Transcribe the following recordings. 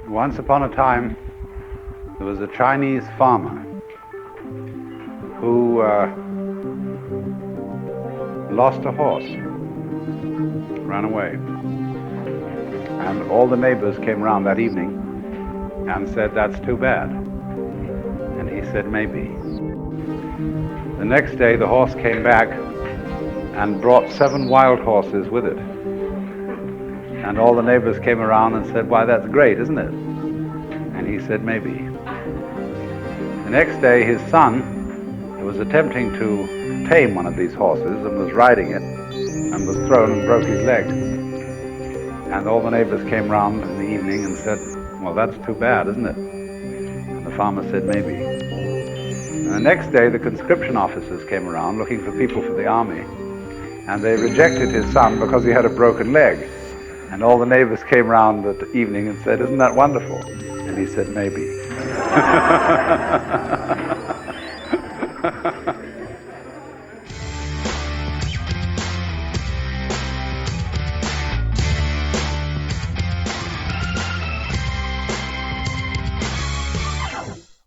Once upon a time, there was a Chinese farmer who lost a horse, ran away. And all the neighbors came around that evening and said, "That's too bad." And he said, "Maybe." The next day, the horse came back and brought 7 wild horses with it. And all the neighbors came around and said, "Why, that's great, isn't it?" And he said, "Maybe." The next day, his son was attempting to tame one of these horses and was riding it and was thrown and broke his leg. And all the neighbors came round in the evening and said, "Well, that's too bad, isn't it?" And the farmer said, "Maybe." And the next day, the conscription officers came around looking for people for the army, and they rejected his son because he had a broken leg. And all the neighbors came round that evening and said, "Isn't that wonderful?" And he said, "Maybe."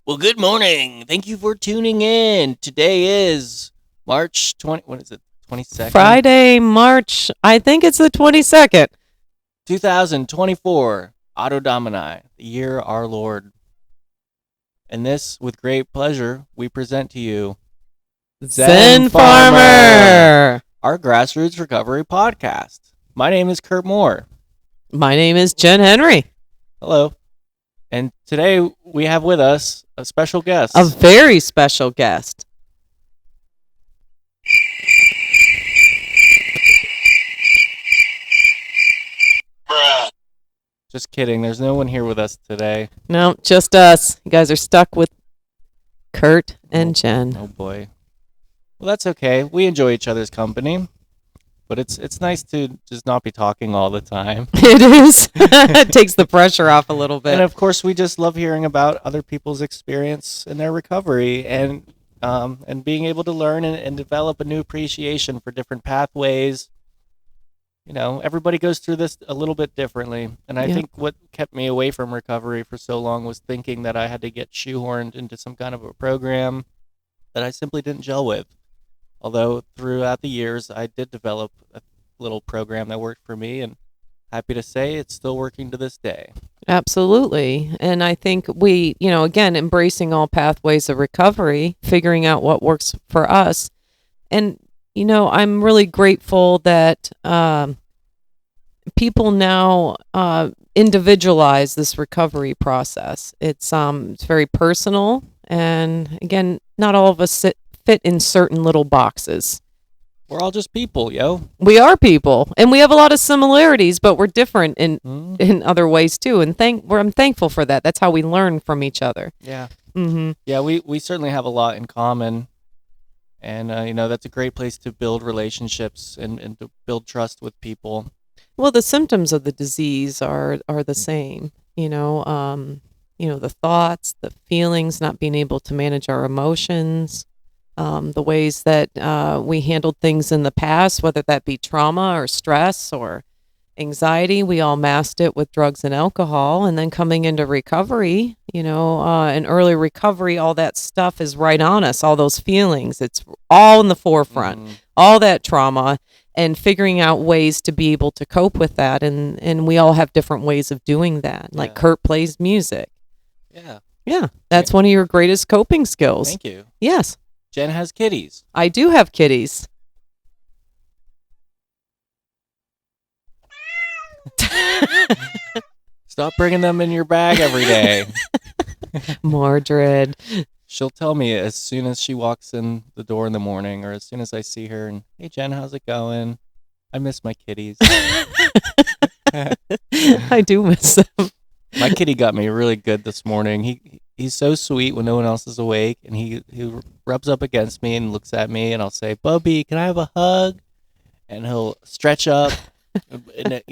Well, good morning. Thank you for tuning in. Today is March 20, what is it, 22nd? Friday, March, I think it's the 22nd. 2024, Auto Domini, the year our Lord. And this, with great pleasure, we present to you Zen Farmer, our grassroots recovery podcast. My name is Kurt Moore. My name is Jenn Henry. Hello. And today we have with us a special guest. A very special guest. Just kidding. There's no one here with us today. No, just us. You guys are stuck with Kurt and Jenn. Oh boy. Well, that's okay. We enjoy each other's company, but it's nice to just not be talking all the time. It is. It takes the pressure off a little bit. And of course, we just love hearing about other people's experience in their recovery and being able to learn and develop a new appreciation for different pathways. You know, everybody goes through this a little bit differently. And I think what kept me away from recovery for so long was thinking that I had to get shoehorned into some kind of a program that I simply didn't gel with. Although throughout the years, I did develop a little program that worked for me, and happy to say it's still working to this day. Absolutely. And I think we, again, embracing all pathways of recovery, figuring out what works for us. And, I'm really grateful that people now individualize this recovery process. It's very personal. And again, not all of us fit in certain little boxes. We're all just people, yo. We are people, and we have a lot of similarities, but we're different in other ways too. And I'm thankful for that. That's how we learn from each other. Yeah. Mm-hmm. Yeah, we certainly have a lot in common, and that's a great place to build relationships and to build trust with people. Well, the symptoms of the disease are the same. The thoughts, the feelings, not being able to manage our emotions. The ways that we handled things in the past, whether that be trauma or stress or anxiety, we all masked it with drugs and alcohol. And then coming into recovery, in early recovery, all that stuff is right on us, all those feelings. It's all in the forefront, all that trauma, and figuring out ways to be able to cope with that. And we all have different ways of doing that. Like Kurt plays music. Yeah. Yeah, that's one of your greatest coping skills. Thank you. Yes. Jenn has kitties. I do have kitties. Stop bringing them in your bag every day. Mordred. She'll tell me as soon as she walks in the door in the morning, or as soon as I see her, and, "Hey, Jenn, how's it going? I miss my kitties." I do miss them. My kitty got me really good this morning. He's so sweet when no one else is awake, and he rubs up against me and looks at me, and I'll say, "Bubby, can I have a hug?" And he'll stretch up and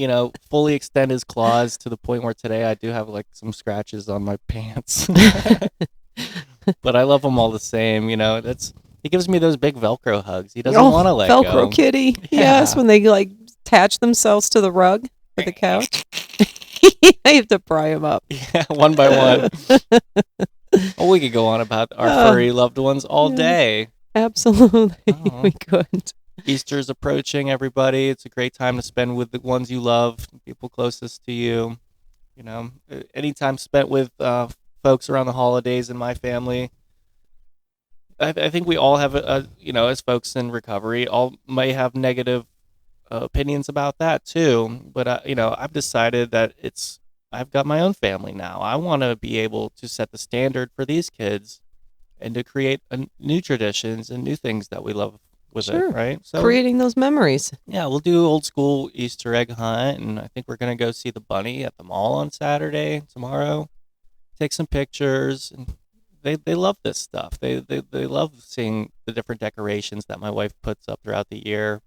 fully extend his claws to the point where today I do have like some scratches on my pants. But I love him all the same. He gives me those big Velcro hugs. He doesn't want to let Velcro go. kitty. Yeah. Yes, when they attach themselves to the rug or the couch. I have to pry them up. Yeah, one by one. Oh, we could go on about our furry loved ones all day. Absolutely, Oh. we could. Easter's approaching, everybody. It's a great time to spend with the ones you love, people closest to you. You know, any time spent with folks around the holidays in my family. I think we all have, as folks in recovery, all may have negative opinions about that too. But, I've decided that I've got my own family now. I want to be able to set the standard for these kids and to create new traditions and new things that we love with it, right? So creating those memories. Yeah, we'll do old school Easter egg hunt, and I think we're going to go see the bunny at the mall on Saturday, tomorrow. Take some pictures, and they love this stuff. They love seeing the different decorations that my wife puts up throughout the year.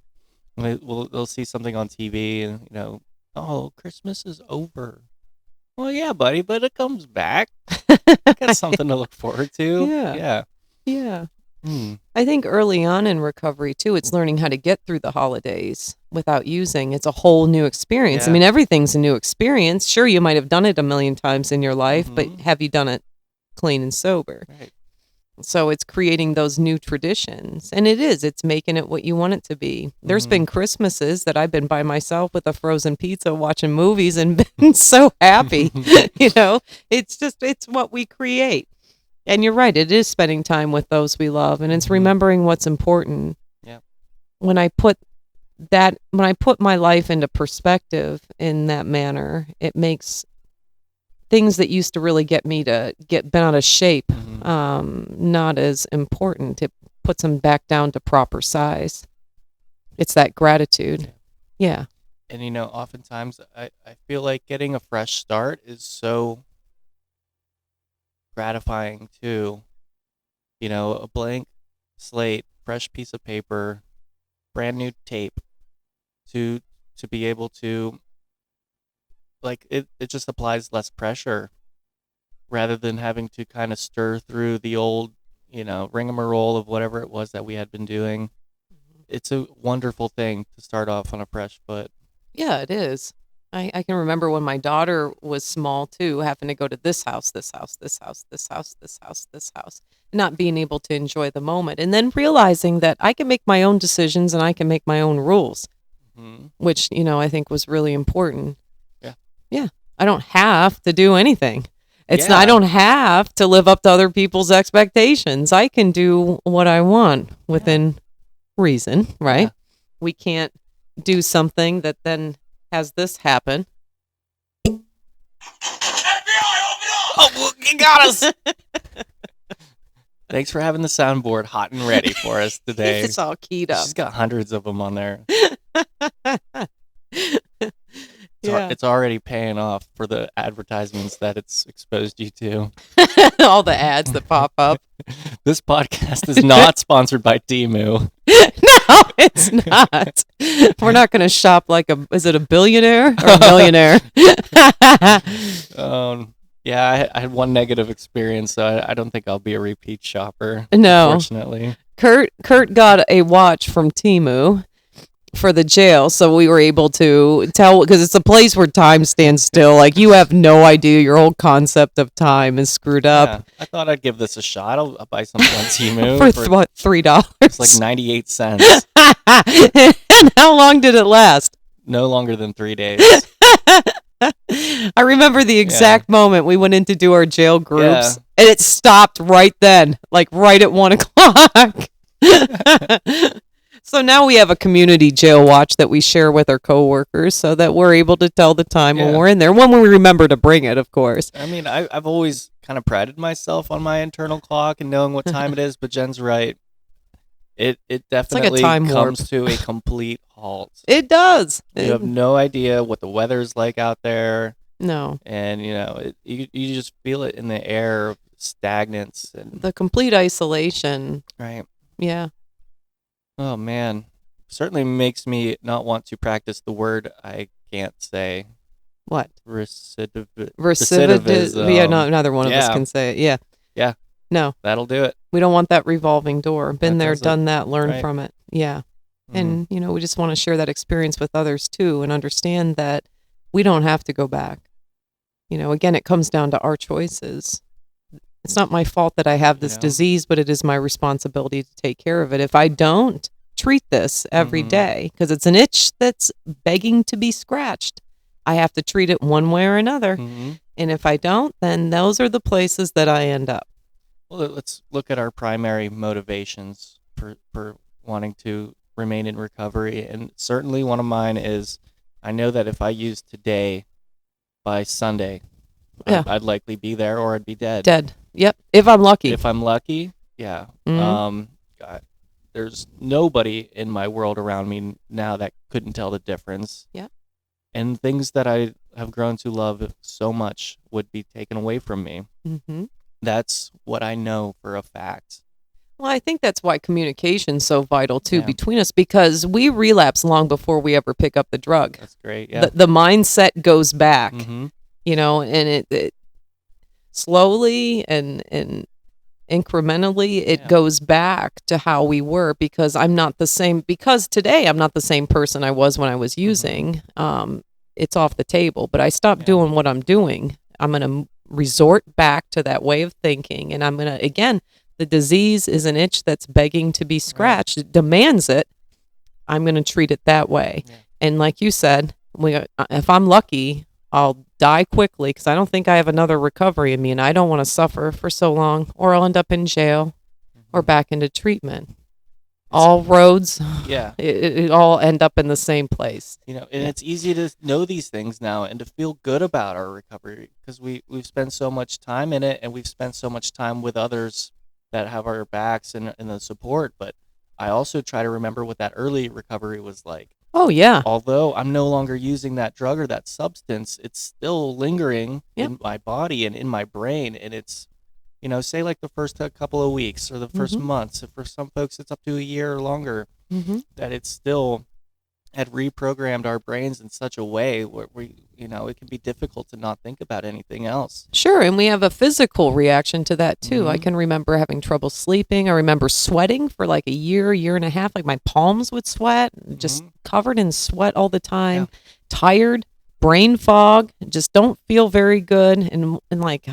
And they'll see something on TV, and oh, Christmas is over. Well, yeah, buddy, but it comes back. Got something to look forward to. Yeah. I think early on in recovery too, it's learning how to get through the holidays without using. It's a whole new experience. I mean, everything's a new experience. Sure, you might have done it a million times in your life, but have you done it clean and sober? Right. So it's creating those new traditions, and it's making it what you want it to be. There's been Christmases that I've been by myself with a frozen pizza watching movies and been so happy. It's what we create. And you're right, it is spending time with those we love, and it's remembering what's important. Yeah. When I put my life into perspective in that manner, it makes things that used to really get me to get bent out of shape not as important. It puts them back down to proper size. It's that gratitude. Yeah. And oftentimes I feel like getting a fresh start is so gratifying too. A blank slate, fresh piece of paper, brand new tape to be able to, like, it just applies less pressure rather than having to kind of stir through the old, rigmarole of whatever it was that we had been doing. It's a wonderful thing to start off on a fresh foot. Yeah, it is. I can remember when my daughter was small too, having to go to this house, not being able to enjoy the moment, and then realizing that I can make my own decisions and I can make my own rules, which, I think was really important. Yeah. I don't have to do anything. I don't have to live up to other people's expectations. I can do what I want within reason, right? Yeah. We can't do something that then has this happen. FBI, open up! Oh, you got us! Thanks for having the soundboard hot and ready for us today. It's all keyed up. She's got hundreds of them on there. It's already paying off for the advertisements that it's exposed you to. All the ads that pop up. This podcast is not sponsored by Temu. No, it's not. We're not going to shop like is it a billionaire or a millionaire? Yeah, I had one negative experience, so I don't think I'll be a repeat shopper. No. Unfortunately. Kurt got a watch from Temu for the jail, so we were able to tell, because it's a place where time stands still. Like, you have no idea. Your whole concept of time is screwed up. Yeah, I thought I'd give this a shot. I'll buy something on Temu for what, $3? It's like 98 cents. And how long did it last? No longer than 3 days. I remember the exact moment we went in to do our jail groups, and it stopped right then, like right at 1 o'clock. So now we have a community jail watch that we share with our coworkers, so that we're able to tell the time when we're in there, when we remember to bring it, of course. I mean, I've always kind of prided myself on my internal clock and knowing what time it is, but Jen's right. It definitely comes to a complete halt. It does. You have no idea what the weather's like out there. No. And, you just feel it in the air of stagnance. And the complete isolation. Right. Yeah. Oh, man. Certainly makes me not want to practice the word I can't say. What? Recidivism. Yeah, neither one of us can say it. Yeah. Yeah. No. That'll do it. We don't want that revolving door. Been there, done that, learn from it. Yeah. And, we just want to share that experience with others, too, and understand that we don't have to go back. Again, it comes down to our choices. It's not my fault that I have this disease, but it is my responsibility to take care of it. If I don't treat this every day, because it's an itch that's begging to be scratched, I have to treat it one way or another. And if I don't, then those are the places that I end up. Well, let's look at our primary motivations for wanting to remain in recovery. And certainly one of mine is, I know that if I use today, by Sunday, I'd likely be there, or I'd be dead. Dead. Yep. If I'm lucky. If I'm lucky, yeah. There's nobody in my world around me now that couldn't tell the difference. Yeah. And things that I have grown to love so much would be taken away from me. That's what I know for a fact. Well, I think that's why communication's so vital too between us, because we relapse long before we ever pick up the drug. That's great. Yeah. The mindset goes back, and it slowly and incrementally it goes back to how we were, because I'm not the same. Because today I'm not the same person I was when I was using. It's off the table, but I stopped doing what I'm doing. I'm going to resort back to that way of thinking, and I'm going to, again, the disease is an itch that's begging to be scratched. It demands it. I'm going to treat it that way. And like you said, if I'm lucky, I'll die quickly, because I don't think I have another recovery in me, and I don't want to suffer for so long, or I'll end up in jail or back into treatment. All roads, it all end up in the same place. And it's easy to know these things now and to feel good about our recovery, because we've spent so much time in it, and we've spent so much time with others that have our backs and the support. But I also try to remember what that early recovery was like. Oh, yeah. Although I'm no longer using that drug or that substance, it's still lingering in my body and in my brain. And it's, say like the first couple of weeks or the first months. For some folks, it's up to a year or longer, that it's still had reprogrammed our brains in such a way where it can be difficult to not think about anything else. Sure, and we have a physical reaction to that too. I can remember having trouble sleeping. I remember sweating for like a year and a half. Like my palms would sweat, just covered in sweat all the time, tired, brain fog, just don't feel very good. And like,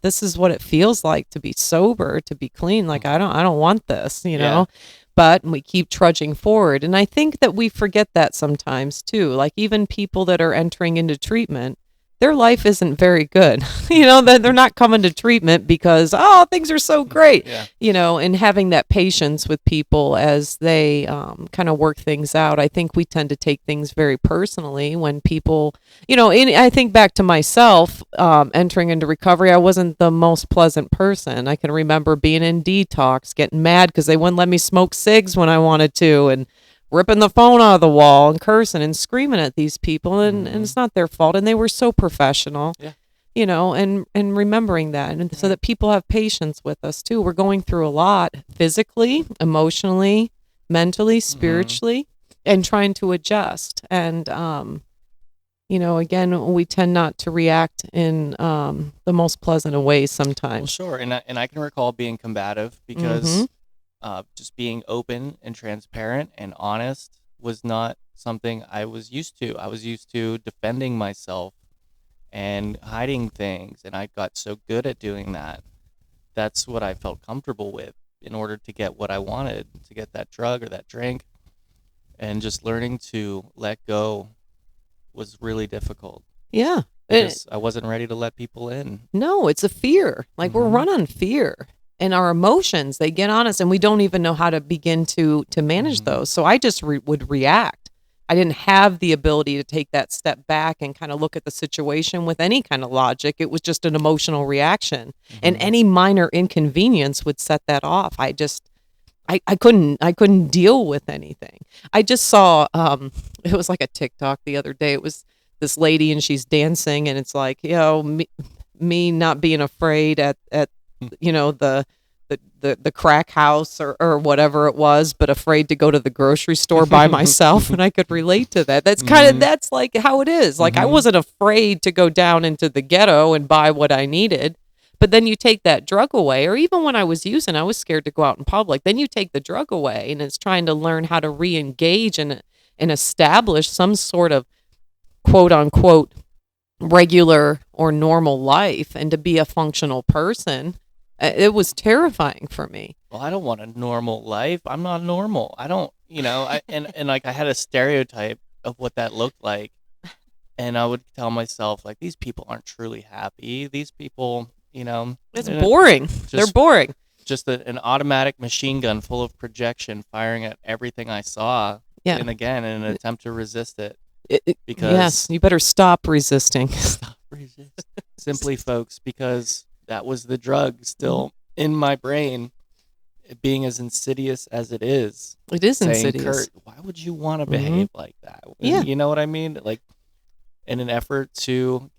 this is what it feels like to be sober, to be clean. Like, I don't want this, know? But we keep trudging forward. And I think that we forget that sometimes too. Like even people that are entering into treatment, their life isn't very good. That they're not coming to treatment because, things are so great, and having that patience with people as they kind of work things out. I think we tend to take things very personally when people, I think back to myself, entering into recovery, I wasn't the most pleasant person. I can remember being in detox, getting mad because they wouldn't let me smoke cigs when I wanted to, and ripping the phone out of the wall and cursing and screaming at these people, and it's not their fault, and they were so professional, and remembering that, and so that people have patience with us too. We're going through a lot physically, emotionally, mentally, spiritually, and trying to adjust. And again, we tend not to react in the most pleasant of ways sometimes. Well, sure, and I can recall being combative because just being open and transparent and honest was not something I was used to. I was used to defending myself and hiding things, and I got so good at doing that. That's what I felt comfortable with in order to get what I wanted, to get that drug or that drink. And just learning to let go was really difficult. Yeah. Because I wasn't ready to let people in. No, it's a fear. Like we're run on fear. And our emotions, they get on us, and we don't even know how to begin to manage those. So I just would react. I didn't have the ability to take that step back and kind of look at the situation with any kind of logic. It was just an emotional reaction, and any minor inconvenience would set that off. I couldn't deal with anything. I just saw it was like a TikTok the other day. It was this lady, and she's dancing, and it's like, me not being afraid at the crack house or whatever it was, but afraid to go to the grocery store by myself. And I could relate to that. That's that's like how it is. Like I wasn't afraid to go down into the ghetto and buy what I needed. But then you take that drug away, or even when I was using, I was scared to go out in public. Then you take the drug away, and it's trying to learn how to re-engage and establish some sort of quote unquote regular or normal life and to be a functional person, it was terrifying for me. Well, I don't want a normal life. I'm not normal. I don't, and like I had a stereotype of what that looked like. And I would tell myself, like, these people aren't truly happy. These people, It's boring. They're boring. Just an automatic machine gun full of projection firing at everything I saw. Yeah. And again, in an attempt to resist it. Because yes, you better stop resisting. Stop resisting. Simply, folks, because that was the drug still in my brain, being as insidious as it is. It is saying, insidious. Kurt, why would you want to behave like that? Yeah. You know what I mean? Like, in an effort to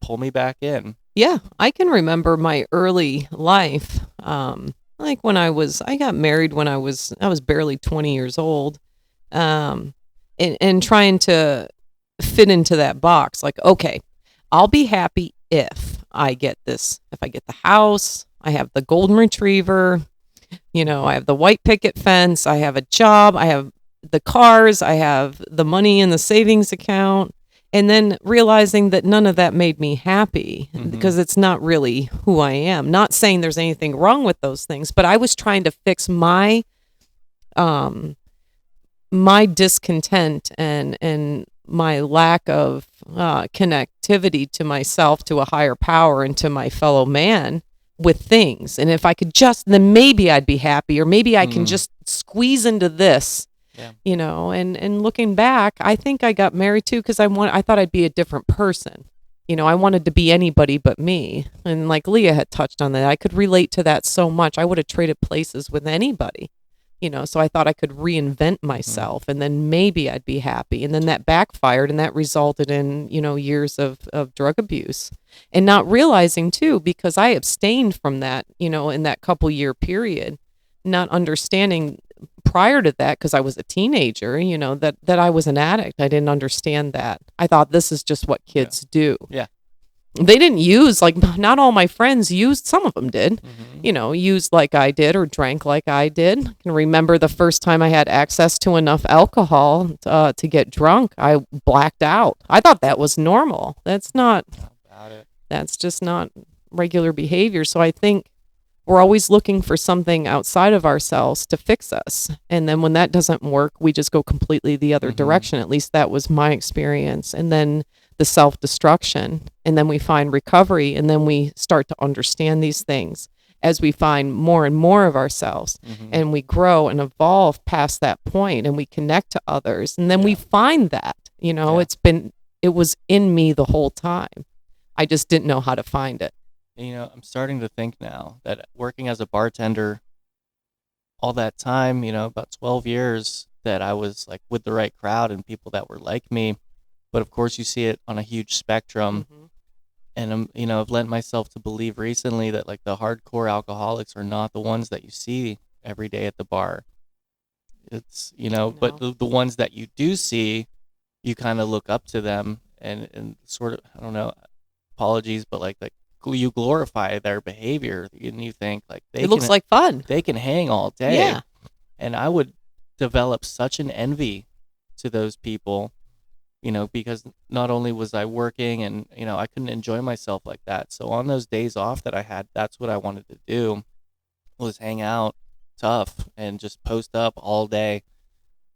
pull me back in. Yeah, I can remember my early life. Like when I got married when I was barely 20 years old, and trying to fit into that box. Like, okay, I'll be happy if I get this. If I get the house, I have the golden retriever, I have the white picket fence, I have a job, I have the cars, I have the money in the savings account. And then realizing that none of that made me happy because it's not really who I am. Not saying there's anything wrong with those things, but I was trying to fix my discontent and my lack of connectivity to myself, to a higher power, and to my fellow man with things. And if I could then maybe I'd be happy, or maybe I can just squeeze into this. Yeah. And looking back, I think I got married too because I thought I'd be a different person. I wanted to be anybody but me. And like Leah had touched on that, I could relate to that so much. I would have traded places with anybody, so I thought I could reinvent myself and then maybe I'd be happy. And then that backfired and that resulted in, years of drug abuse and not realizing too, because I abstained from that, in that couple year period, not understanding prior to that, because I was a teenager, that I was an addict. I didn't understand that. I thought this is just what kids do. Yeah. They didn't use, like, not all my friends used, some of them did, used like I did or drank like I did. I can remember the first time I had access to enough alcohol to get drunk, I blacked out. I thought that was normal. That's just not regular behavior. So I think we're always looking for something outside of ourselves to fix us. And then when that doesn't work, we just go completely the other direction. At least that was my experience. And then the self-destruction. And then we find recovery. And then we start to understand these things as we find more and more of ourselves. And we grow and evolve past that point and we connect to others. And then we find that, it was in me the whole time. I just didn't know how to find it. I'm starting to think now that working as a bartender all that time, about 12 years, that I was like with the right crowd and people that were like me. But of course you see it on a huge spectrum. And I've lent myself to believe recently that like the hardcore alcoholics are not the ones that you see every day at the bar. It's, but the ones that you do see, you kind of look up to them and sort of, I don't know, apologies, but like you glorify their behavior and you think like it looks like fun. They can hang all day. Yeah. And I would develop such an envy to those people, because not only was I working and, I couldn't enjoy myself like that. So on those days off that I had, that's what I wanted to do, was hang out tough and just post up all day.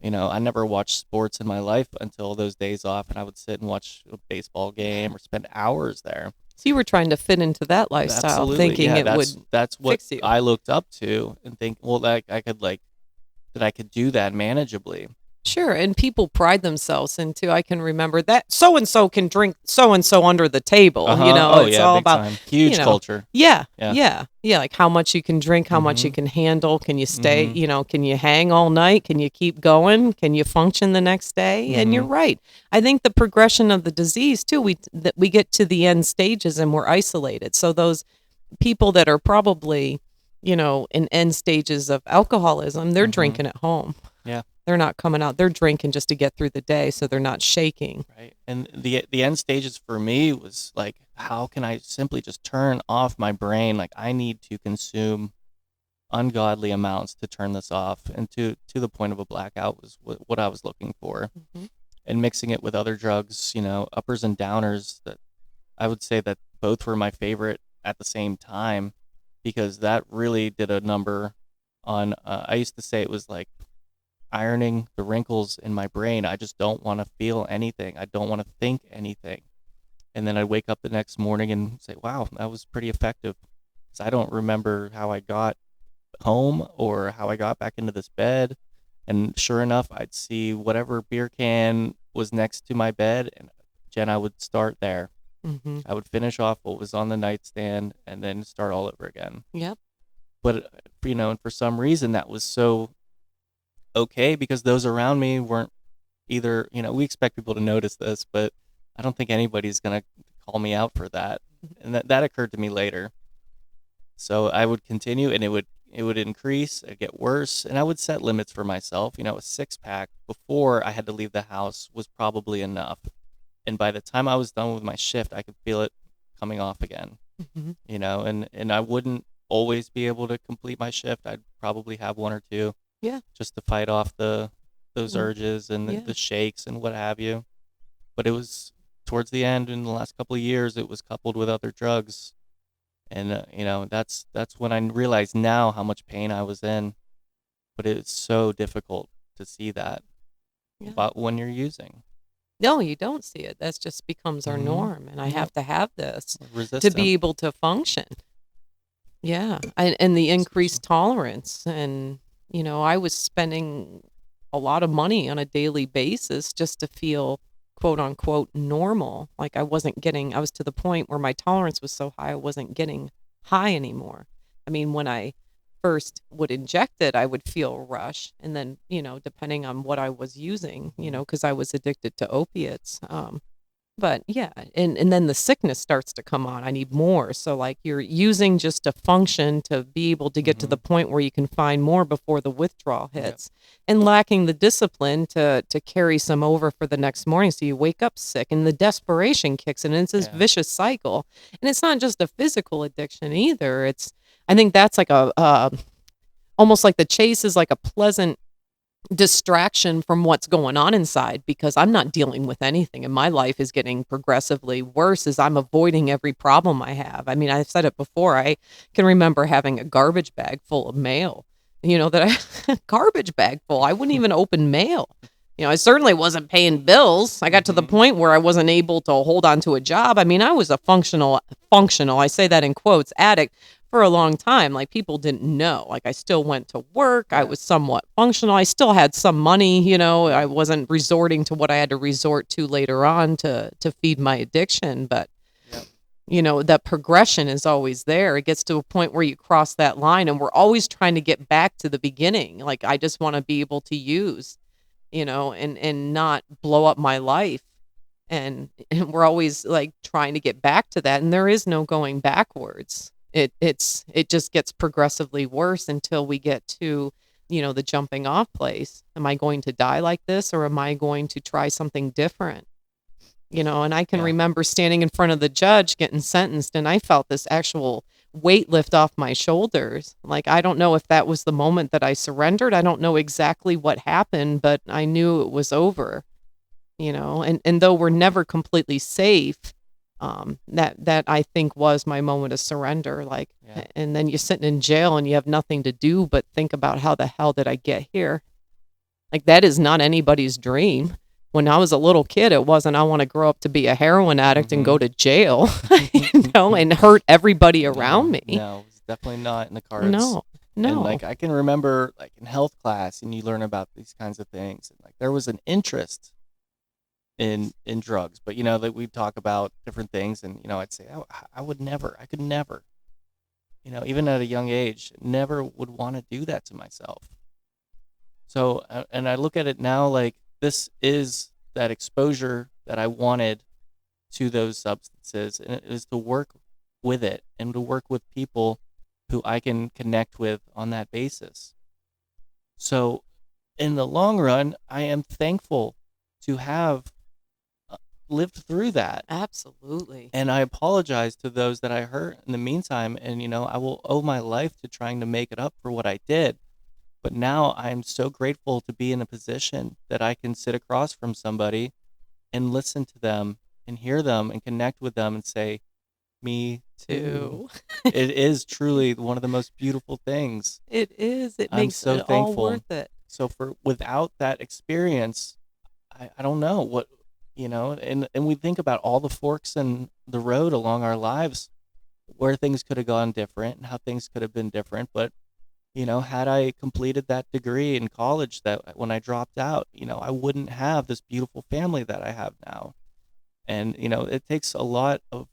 I never watched sports in my life until those days off, and I would sit and watch a baseball game or spend hours there. So you were trying to fit into that lifestyle, Absolutely. thinking that's what fix you. I looked up to and think, well, that I could do that manageably. Sure, and people pride themselves into. I can remember that so and so can drink so and so under the table. It's all big about time. Huge culture. Yeah. Like how much you can drink, how much you can handle. Can you stay? Can you hang all night? Can you keep going? Can you function the next day? And you're right. I think the progression of the disease too. We get to the end stages and we're isolated. So those people that are probably in end stages of alcoholism, they're drinking at home. Yeah. They're not coming out. They're drinking just to get through the day, so they're not shaking. Right. And the end stages for me was like, how can I simply just turn off my brain? Like, I need to consume ungodly amounts to turn this off, and to the point of a blackout was what I was looking for. And mixing it with other drugs, uppers and downers, that I would say that both were my favorite at the same time, because that really did a number on, I used to say it was like ironing the wrinkles in my brain. I just don't want to feel anything. I don't want to think anything. And then I'd wake up the next morning and say, wow, that was pretty effective. 'Cause I don't remember how I got home or how I got back into this bed. And sure enough, I'd see whatever beer can was next to my bed, and Jen, I would start there. Mm-hmm. I would finish off what was on the nightstand and then start all over again. Yep. But, and for some reason that was so okay, because those around me weren't either, we expect people to notice this, but I don't think anybody's going to call me out for that. And that occurred to me later. So I would continue, and it would increase, it'd get worse, and I would set limits for myself. A 6-pack before I had to leave the house was probably enough. And by the time I was done with my shift, I could feel it coming off again. Mm-hmm. And I wouldn't always be able to complete my shift. I'd probably have one or two. Yeah. Just to fight off those urges and Yeah. the shakes and what have you. But it was towards the end, in the last couple of years, it was coupled with other drugs. And, that's when I realized now how much pain I was in. But it's so difficult to see that about when you're using. No, you don't see it. That just becomes our Mhm. norm. And I have to have this to Resistant. be able to function. Yeah. And the increased tolerance. And, I was spending a lot of money on a daily basis just to feel quote unquote normal. Like I was to the point where my tolerance was so high, I wasn't getting high anymore. I mean, when I first would inject it, I would feel a rush. And then, depending on what I was using, because I was addicted to opiates. But yeah, and then the sickness starts to come on. I need more. So like you're using just to function to be able to get to the point where you can find more before the withdrawal hits, and lacking the discipline to carry some over for the next morning. So you wake up sick and the desperation kicks in, and it's this vicious cycle. And it's not just a physical addiction either. I think that's like almost like the chase is like a pleasant distraction from what's going on inside, because I'm not dealing with anything, and my life is getting progressively worse as I'm avoiding every problem I have. I mean, I've said it before. I can remember having a garbage bag full of mail, garbage bag full. I wouldn't even open mail. I certainly wasn't paying bills. I got to the point where I wasn't able to hold on to a job. I mean, I was a functional, I say that in quotes, addict for a long time. Like people didn't know. Like I still went to work. I was somewhat functional. I still had some money, I wasn't resorting to what I had to resort to later on to feed my addiction. But, that progression is always there. It gets to a point where you cross that line, and we're always trying to get back to the beginning. Like I just want to be able to use, and not blow up my life. And we're always like trying to get back to that. And there is no going backwards. It just gets progressively worse until we get to, the jumping off place. Am I going to die like this, or am I going to try something different? And I can remember standing in front of the judge getting sentenced, and I felt this actual weight lift off my shoulders. Like, I don't know if that was the moment that I surrendered. I don't know exactly what happened, but I knew it was over, and though we're never completely safe, that I think was my moment of surrender. Like, and then you're sitting in jail and you have nothing to do but think about how the hell did I get here? Like, that is not anybody's dream. When I was a little kid, it wasn't, I want to grow up to be a heroin addict and go to jail, and hurt everybody around me. No, it's definitely not in the cards. No. And like, I can remember like in health class, and you learn about these kinds of things. And like, there was an interest in drugs, but that we'd talk about different things, and I'd say, oh, I could never, even at a young age, never would want to do that to myself. So, and I look at it now like this is that exposure that I wanted to those substances, and it is to work with it and to work with people who I can connect with on that basis. So in the long run, I am thankful to have lived through that. Absolutely. And I apologize to those that I hurt in the meantime. And, I will owe my life to trying to make it up for what I did. But now I'm so grateful to be in a position that I can sit across from somebody and listen to them and hear them and connect with them and say, me too. Too. It is truly one of the most beautiful things. It is. It I'm makes so it all thankful. worth it. So without that experience, I don't know what, and we think about all the forks in the road along our lives where things could have gone different and how things could have been different. But, had I completed that degree in college, that when I dropped out, I wouldn't have this beautiful family that I have now. And, it takes a lot of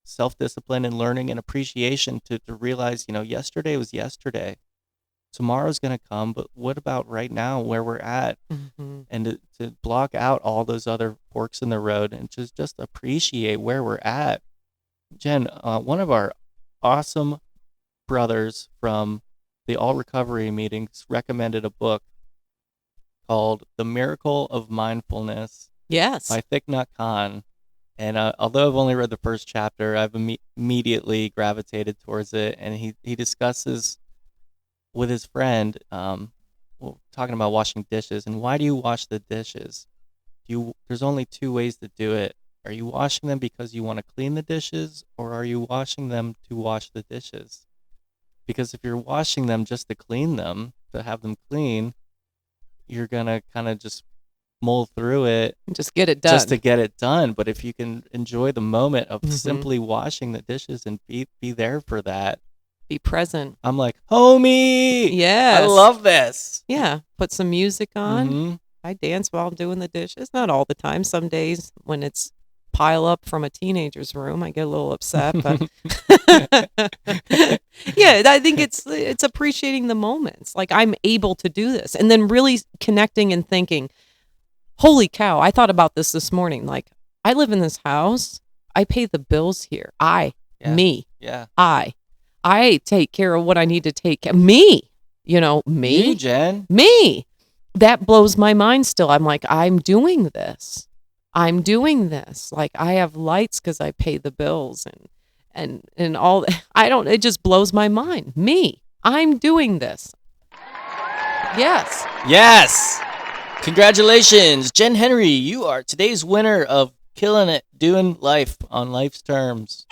self-discipline and learning and appreciation to realize, yesterday was yesterday. Tomorrow's going to come, but what about right now where we're at? Mm-hmm. And to block out all those other forks in the road and just appreciate where we're at. Jen, one of our awesome brothers from the All Recovery meetings recommended a book called The Miracle of Mindfulness Yes. by Thich Nhat Hanh. And although I've only read the first chapter, I've immediately gravitated towards it. And he discusses with his friend, talking about washing dishes. And why do you wash the dishes? There's only two ways to do it. Are you washing them because you want to clean the dishes, or are you washing them to wash the dishes? Because if you're washing them just to clean them, to have them clean, you're going to kind of just mull through it. Just get it done. Just to get it done. But if you can enjoy the moment of Mhm. simply washing the dishes and be there for that, Be present. I'm like, homie, Yes. I love this. Yeah. Put some music on. Mhm. I dance while I'm doing the dishes. Not all the time. Some days when it's pile up from a teenager's room, I get a little upset. But yeah, I think it's appreciating the moments. Like, I'm able to do this, and then really connecting and thinking, holy cow! I thought about this morning. Like, I live in this house. I pay the bills here. Me. Yeah. I take care of what I need to take care of. Me. Me. You, Jen. Me. That blows my mind still. I'm like, I'm doing this. Like, I have lights because I pay the bills and all. It just blows my mind. Me. I'm doing this. Yes. Yes. Congratulations, Jen Henry. You are today's winner of Killing It, Doing Life on Life's Terms.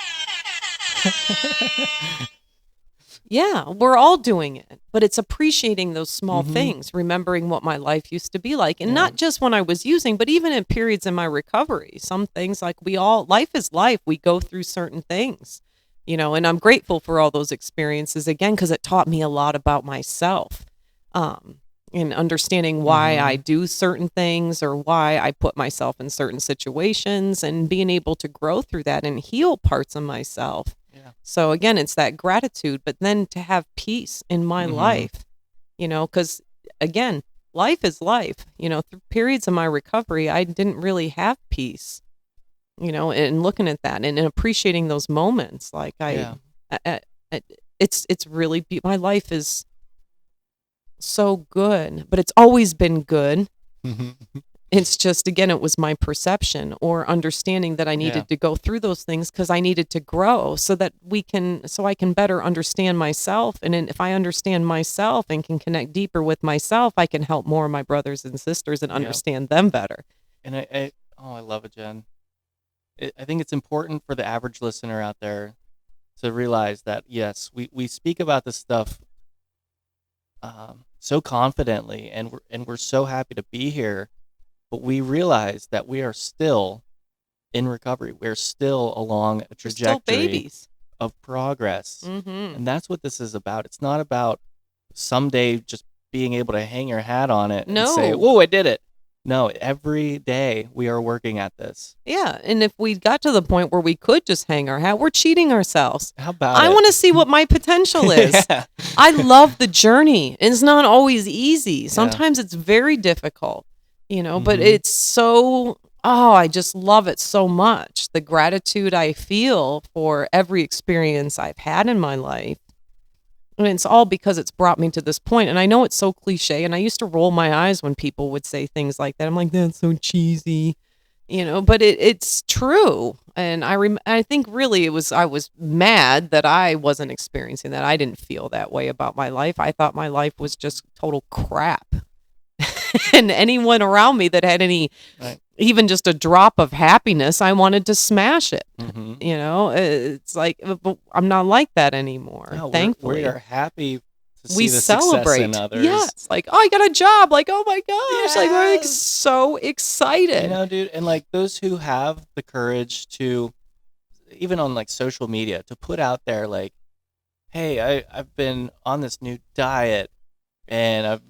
Yeah, we're all doing it, but it's appreciating those small Mhm. things, remembering what my life used to be like, and Yeah. not just when I was using, but even in periods in my recovery. Some things, like, life is life. We go through certain things, and I'm grateful for all those experiences again, because it taught me a lot about myself, and understanding why I do certain things or why I put myself in certain situations, and being able to grow through that and heal parts of myself. Yeah. So again, it's that gratitude, but then to have peace in my life, because again, life is life. Through periods of my recovery, I didn't really have peace, and looking at that and appreciating those moments. Like, it's really, my life is so good, but it's always been good. It's just, again, it was my perception or understanding that I needed to go through those things because I needed to grow so that I can better understand myself. And then if I understand myself and can connect deeper with myself, I can help more of my brothers and sisters and understand them better. And I love it, Jen. I think it's important for the average listener out there to realize that, yes, we speak about this stuff so confidently, and we're so happy to be here. But we realize that we are still in recovery. We're still along a trajectory of progress. Mm-hmm. And that's what this is about. It's not about someday just being able to hang your hat on it and say, whoa, I did it. No, every day we are working at this. Yeah, and if we got to the point where we could just hang our hat, we're cheating ourselves. How about I want to see what my potential is. Yeah. I love the journey. It's not always easy. Sometimes it's very difficult. But it's so, I just love it so much. The gratitude I feel for every experience I've had in my life. And it's all because it's brought me to this point. And I know it's so cliche. And I used to roll my eyes when people would say things like that. I'm like, that's so cheesy, but it's true. And I think really I was mad that I wasn't experiencing that. I didn't feel that way about my life. I thought my life was just total crap. And anyone around me that had any even just a drop of happiness, I wanted to smash it. Mhm. You know, it's like, but I'm not like that anymore. No, Thankfully, we are happy to see we the success celebrate. in others. Yes, like, oh, I got a job. Like, oh my gosh, like we're like Yes. so excited. You know, dude, and like those who have the courage to, even on like social media, to put out there like, hey, I've been on this new diet and I've,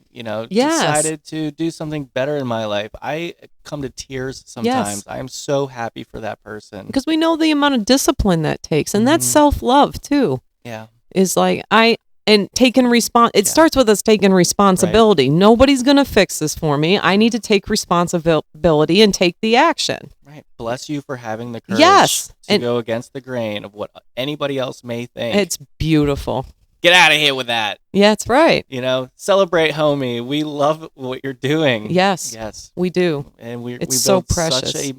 Yes. decided to do something better in my life. I come to tears sometimes. I am so happy for that person. Because we know the amount of discipline that takes, and that's Mhm. self-love too. Yeah. Is like taking it Yeah. starts with us taking responsibility. Nobody's going to fix this for me. I need to take responsibility and take the action. Right. Bless you for having the courage Yes. to And go against the grain of what anybody else may think. it's beautiful. Get out of here with that. Yeah, that's right. Celebrate, homie. We love what you're doing. Yes. Yes. We do. And we It's so build precious. such a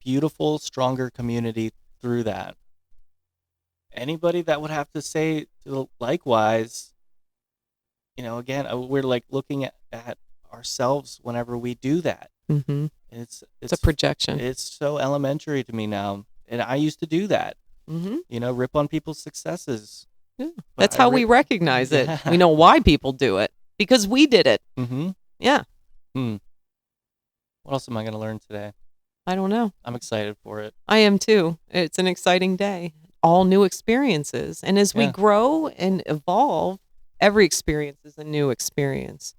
beautiful, stronger community through that. Anybody that would have to say likewise, again, we're like looking at ourselves whenever we do that. Mm-hmm. It's It's a projection. It's so elementary to me now, and I used to do that. Mm-hmm. Rip on people's successes. Yeah. But That's I how we recognize it. We know why people do it because we did it. Mm-hmm. Yeah. What else am I going to learn today? I don't know. I'm excited for it. I am too. It's an exciting day. All new experiences. And as we Yeah. grow and evolve, every experience is a new experience.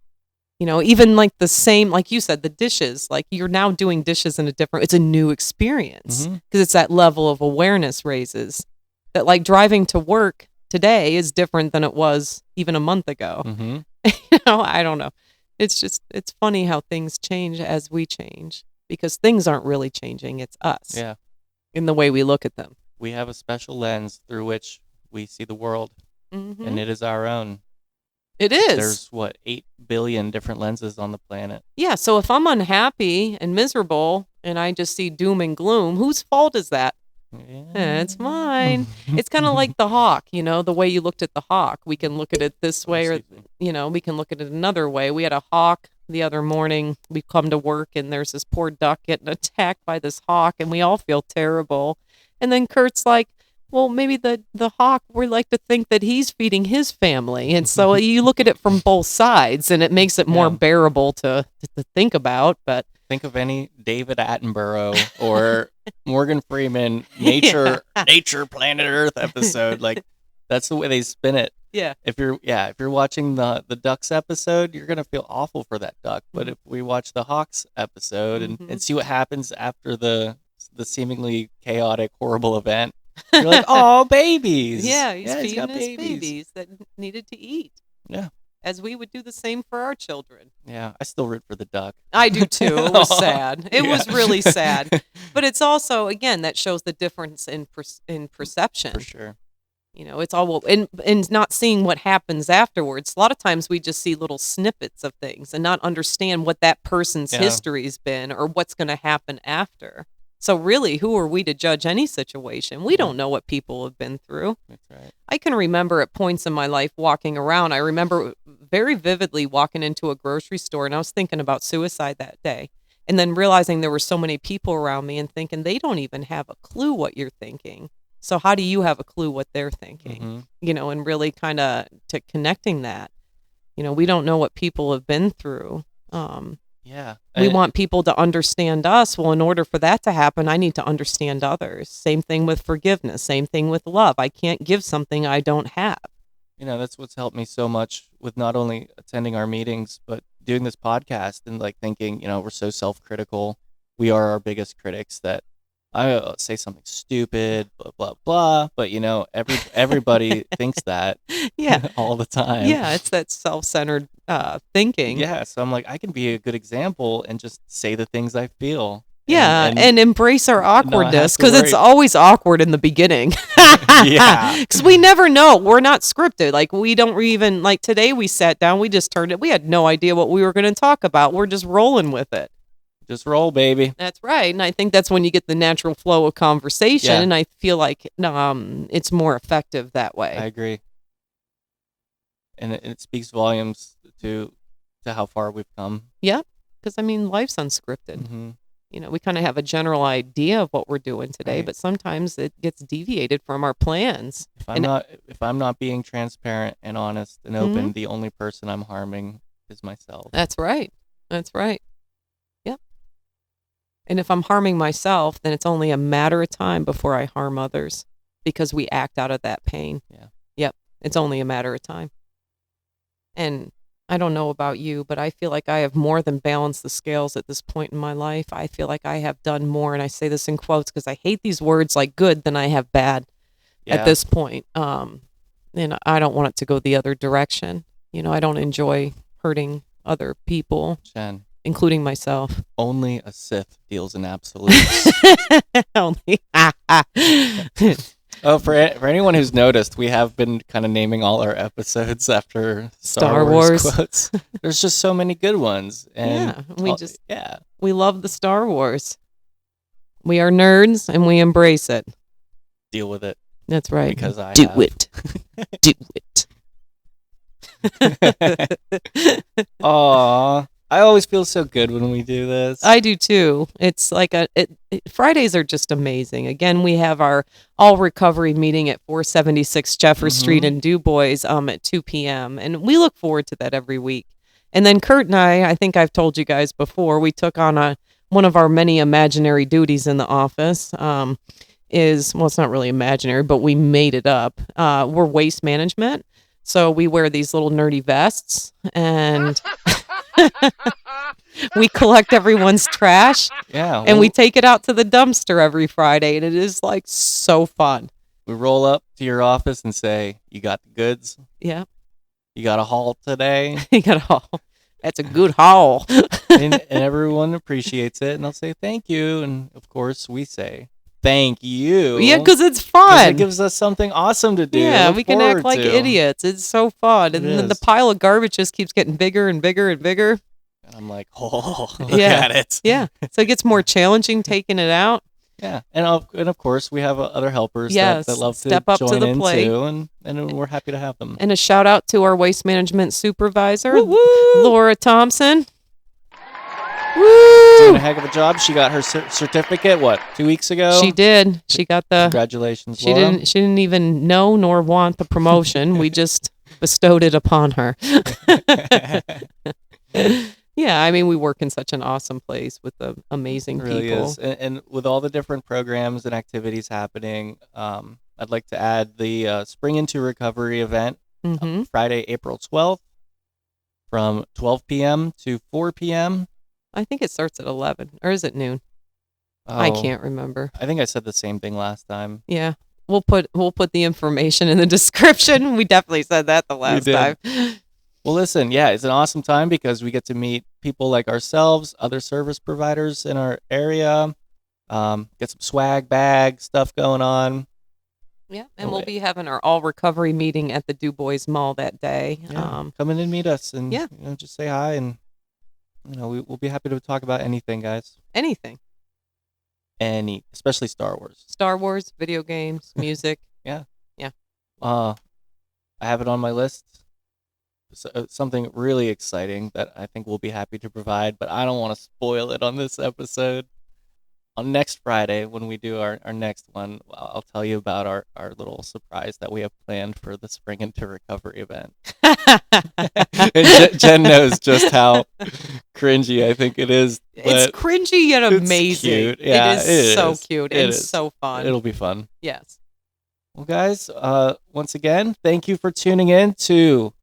Even like the same, like you said, the dishes, like you're now doing dishes in it's a new experience Mhm. because it's that level of awareness raises that like driving to work today is different than it was even a month ago. Mm-hmm. I don't know. It's funny how things change as we change because things aren't really changing. It's us Yeah. in the way we look at them. We have a special lens through which we see the world, Mm-hmm. and it is our own. It is. There's 8 billion different lenses on the planet. Yeah. So if I'm unhappy and miserable and I just see doom and gloom, whose fault is that? It's mine. It's kind of like the hawk, the way you looked at the hawk. We can look at it this way, or, Excuse me. we can look at it another way. We had a hawk the other morning. We come to work and there's this poor duck getting attacked by this hawk and we all feel terrible. And then Kurt's like, well, maybe the hawk, we like to think that he's feeding his family. And so you look at it from both sides and it makes it more Yeah. bearable to think about. But Think of any David Attenborough or Morgan Freeman Nature Planet Earth episode. Like that's the way they spin it. yeah, If you're watching the ducks episode, you're gonna feel awful for that duck. But if we watch the hawks episode and see what happens after the seemingly chaotic, horrible event, you're like, oh, babies. yeah, he's feeding got his babies that needed to eat. Yeah. As we would do the same for our children. Yeah, I still root for the duck. I do too. It was sad. It was Yeah. really sad. But it's also, again, that shows the difference in perception. For sure. It's all and not seeing what happens afterwards. A lot of times we just see little snippets of things and not understand what that person's Yeah. history's been or what's going to happen after. So really, who are we to judge any situation? We don't know what people have been through. That's right. I can remember at points in my life walking around. I remember very vividly walking into a grocery store and I was thinking about suicide that day. And then realizing there were so many people around me and thinking they don't even have a clue what you're thinking. So how do you have a clue what they're thinking? Mhm. And really kind of to connecting that. We don't know what people have been through. Yeah. We want people to understand us. Well, in order for that to happen, I need to understand others. Same thing with forgiveness. Same thing with love. I can't give something I don't have. That's what's helped me so much with not only attending our meetings, but doing this podcast and like thinking, we're so self-critical. We are our biggest critics that I say something stupid, blah, blah, blah. But, everybody thinks that Yeah. all the time. Yeah. It's that self-centered thinking. Yeah. So I'm like, I can be a good example and just say the things I feel. Yeah, and embrace our awkwardness to because it's worry. always awkward in the beginning. Yeah. Because we never know. We're not scripted. Like, we don't even, like today we sat down, we just turned it. We had no idea what we were going to talk about. We're just rolling with it. Just roll, baby. That's right. And I think that's when you get the natural flow of conversation. Yeah. And I feel like it's more effective that way. I agree. And it speaks volumes to how far we've come. Yeah. Because, life's unscripted. Mm-hmm. we kind of have a general idea of what we're doing today, Right. but sometimes it gets deviated from our plans. If I'm not being transparent and honest and open, the only person I'm harming is myself. That's right. That's right. Yep. And if I'm harming myself, then it's only a matter of time before I harm others because we act out of that pain. Yeah. Yep. It's only a matter of time. And I don't know about you, but I feel like I have more than balanced the scales at this point in my life. I feel like I have done more, and I say this in quotes because I hate these words like good than I have bad at this point. And I don't want it to go the other direction. I don't enjoy hurting other people, Jen, including myself. only a Sith deals in absolutes. Only. Oh, for anyone who's noticed, we have been kind of naming all our episodes after Star Wars quotes. There's just so many good ones, and we love the Star Wars. We are nerds, and we embrace it. Deal with it. That's right. Because I do have. it. Do it. Aw, I always feel so good when we do this. I do too. It's like Fridays are just amazing. Again, we have our all recovery meeting at 476 Jeffers Street in DuBois at 2 p.m. And we look forward to that every week. And then Kurt and I think I've told you guys before, we took on one of our many imaginary duties in the office. It's not really imaginary, but we made it up. We're waste management. So we wear these little nerdy vests and we collect everyone's trash. Yeah. And we take it out to the dumpster every Friday. And it is like so fun. We roll up to your office and say, "You got the goods? Yeah. You got a haul today?" You got a haul. That's a good haul. and everyone appreciates it. And they'll say, "Thank you." And of course, we say, "Thank you." Yeah, because it's fun. It gives us something awesome to do. Yeah, Look we can act forward like to. idiots. It's so fun. And then the pile of garbage just keeps getting bigger and bigger and bigger. And I'm like, "Oh, look Yeah. at it." Yeah. So it gets more challenging taking it out. Yeah, and of course we have other helpers Yes, that love step to up to join the in plate. too, and we're happy to have them. And a shout out to our waste management supervisor, Woo-woo! Laura Thompson. Doing Woo! a heck of a job. She got her certificate 2 weeks ago. She did. She got the. Congratulations, She Laura. didn't even know nor want the promotion. We just bestowed it upon her. Yeah, I mean, we work in such an awesome place with the amazing It really people. is, and with all the different programs and activities happening, I'd like to add the Spring into Recovery event, Mm-hmm. Friday, April 12th, from 12 p.m. to 4 p.m. I think it starts at 11, or is it noon? I Oh, can't remember. I think I said the same thing last time. Yeah, we'll put the information in the description. We definitely said that the last did. time. Well, listen, yeah, it's an awesome time because we get to meet people like ourselves, other service providers in our area, get some swag bag stuff going on. Yeah, and we'll be having our all recovery meeting at the DuBois Mall that day. Yeah, come in and meet us and just say hi, and we'll be happy to talk about anything, guys. Anything. Especially Star Wars. Star Wars, video games, music. Yeah. Yeah. I have it on my list. Something really exciting that I think we'll be happy to provide, but I don't want to spoil it on this episode. On next Friday, when we do our next one, I'll tell you about our little surprise that we have planned for the Spring into Recovery event. And Jen knows just how cringy I think it is. It's cringy yet amazing. Cute. Yeah, it is so cute and so fun. It'll be fun. Yes. Well, guys, once again, thank you for tuning in to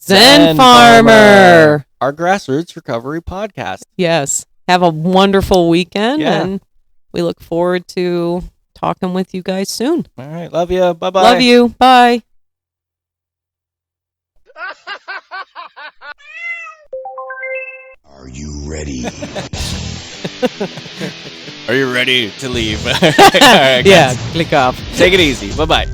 Zen Farmer, our grassroots recovery podcast. Yes. Have a wonderful weekend, Yeah. and we look forward to talking with you guys soon. All right. Love you. Bye-bye. Love you. Bye. Are you ready? Are you ready to leave? All right, guys. Yeah, click off. Take it easy. Bye-bye.